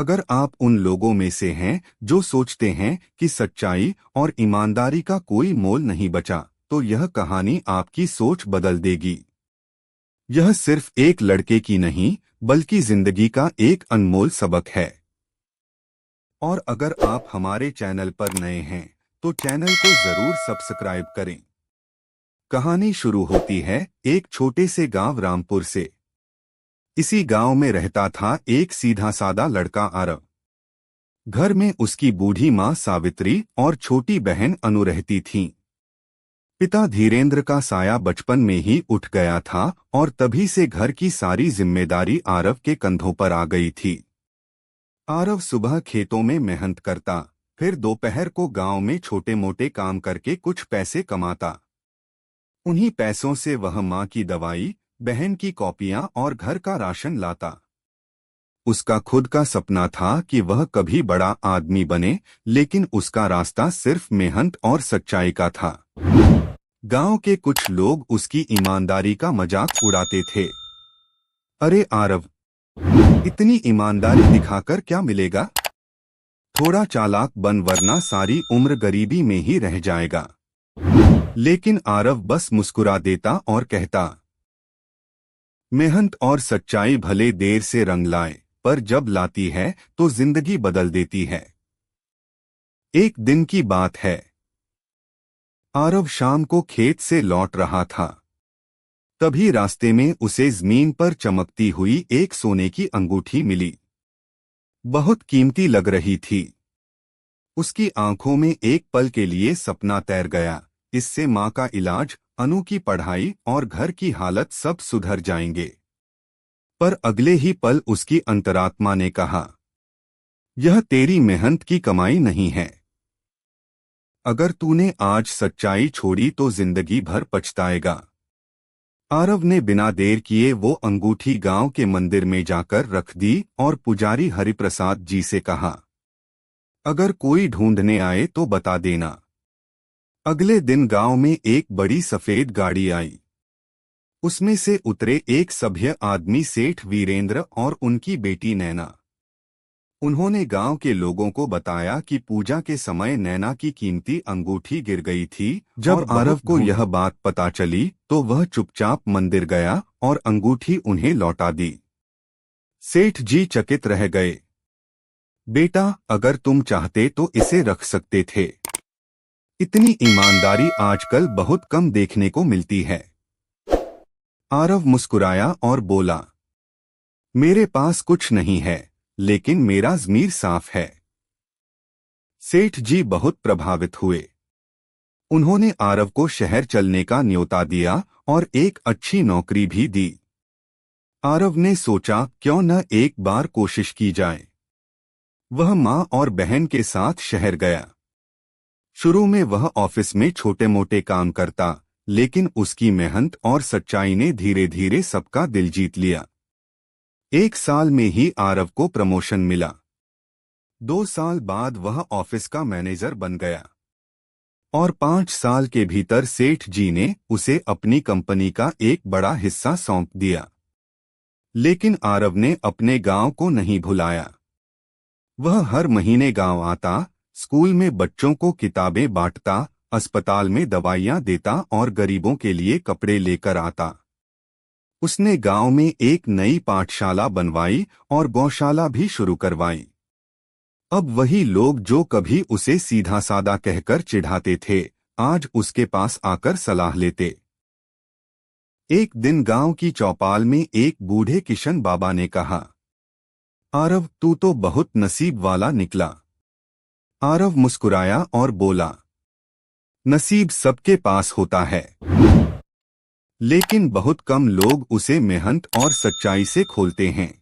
अगर आप उन लोगों में से हैं जो सोचते हैं कि सच्चाई और ईमानदारी का कोई मोल नहीं बचा, तो यह कहानी आपकी सोच बदल देगी। यह सिर्फ एक लड़के की नहीं, बल्कि जिंदगी का एक अनमोल सबक है। और अगर आप हमारे चैनल पर नए हैं, तो चैनल को जरूर सब्सक्राइब करें। कहानी शुरू होती है एक छोटे से गांव रामपुर से। इसी गांव में रहता था एक सीधा सादा लड़का आरव। घर में उसकी बूढ़ी माँ सावित्री और छोटी बहन अनु रहती थीं। पिता धीरेन्द्र का साया बचपन में ही उठ गया था और तभी से घर की सारी जिम्मेदारी आरव के कंधों पर आ गई थी। आरव सुबह खेतों में मेहनत करता, फिर दोपहर को गांव में छोटे मोटे काम करके कुछ पैसे कमाता। उन्हीं पैसों से वह माँ की दवाई, बहन की कॉपियां और घर का राशन लाता। उसका खुद का सपना था कि वह कभी बड़ा आदमी बने, लेकिन उसका रास्ता सिर्फ मेहनत और सच्चाई का था। गांव के कुछ लोग उसकी ईमानदारी का मजाक उड़ाते थे। अरे आरव, इतनी ईमानदारी दिखाकर क्या मिलेगा? थोड़ा चालाक बन वरना सारी उम्र गरीबी में ही रह जाएगा। लेकिन आरव बस मुस्कुरा देता और कहता, मेहनत और सच्चाई भले देर से रंग लाए, पर जब लाती है तो जिंदगी बदल देती है। एक दिन की बात है। आरव शाम को खेत से लौट रहा था। तभी रास्ते में उसे जमीन पर चमकती हुई एक सोने की अंगूठी मिली। बहुत कीमती लग रही थी। उसकी आंखों में एक पल के लिए सपना तैर गया, इससे माँ का इलाज, अनु की पढ़ाई और घर की हालत सब सुधर जाएंगे। पर अगले ही पल उसकी अंतरात्मा ने कहा, यह तेरी मेहनत की कमाई नहीं है। अगर तूने आज सच्चाई छोड़ी तो जिंदगी भर पछताएगा। आरव ने बिना देर किए वो अंगूठी गांव के मंदिर में जाकर रख दी और पुजारी हरिप्रसाद जी से कहा, अगर कोई ढूंढने आए तो बता देना। अगले दिन गांव में एक बड़ी सफेद गाड़ी आई। उसमें से उतरे एक सभ्य आदमी सेठ वीरेंद्र और उनकी बेटी नैना। उन्होंने गांव के लोगों को बताया कि पूजा के समय नैना की कीमती अंगूठी गिर गई थी। जब आरव को यह बात पता चली तो वह चुपचाप मंदिर गया और अंगूठी उन्हें लौटा दी। सेठ जी चकित रह गए। बेटा, अगर तुम चाहते तो इसे रख सकते थे। इतनी ईमानदारी आजकल बहुत कम देखने को मिलती है। आरव मुस्कुराया और बोला, मेरे पास कुछ नहीं है, लेकिन मेरा ज़मीर साफ है। सेठ जी बहुत प्रभावित हुए। उन्होंने आरव को शहर चलने का न्योता दिया और एक अच्छी नौकरी भी दी। आरव ने सोचा, क्यों न एक बार कोशिश की जाए। वह माँ और बहन के साथ शहर गया। शुरू में वह ऑफिस में छोटे मोटे काम करता, लेकिन उसकी मेहनत और सच्चाई ने धीरे धीरे सबका दिल जीत लिया। 1 साल में ही आरव को प्रमोशन मिला। 2 साल बाद वह ऑफिस का मैनेजर बन गया और 5 साल के भीतर सेठ जी ने उसे अपनी कंपनी का एक बड़ा हिस्सा सौंप दिया। लेकिन आरव ने अपने गांव को नहीं भुलाया। वह हर महीने गांव आता, स्कूल में बच्चों को किताबें बांटता, अस्पताल में दवाइयां देता और गरीबों के लिए कपड़े लेकर आता। उसने गांव में एक नई पाठशाला बनवाई और गौशाला भी शुरू करवाई। अब वही लोग जो कभी उसे सीधा सादा कहकर चिढ़ाते थे, आज उसके पास आकर सलाह लेते। एक दिन गांव की चौपाल में एक बूढ़े किशन बाबा ने कहा, आरव, तू तो बहुत नसीब वाला निकला। आरव मुस्कुराया और बोला, नसीब सबके पास होता है, लेकिन बहुत कम लोग उसे मेहनत और सच्चाई से खोलते हैं।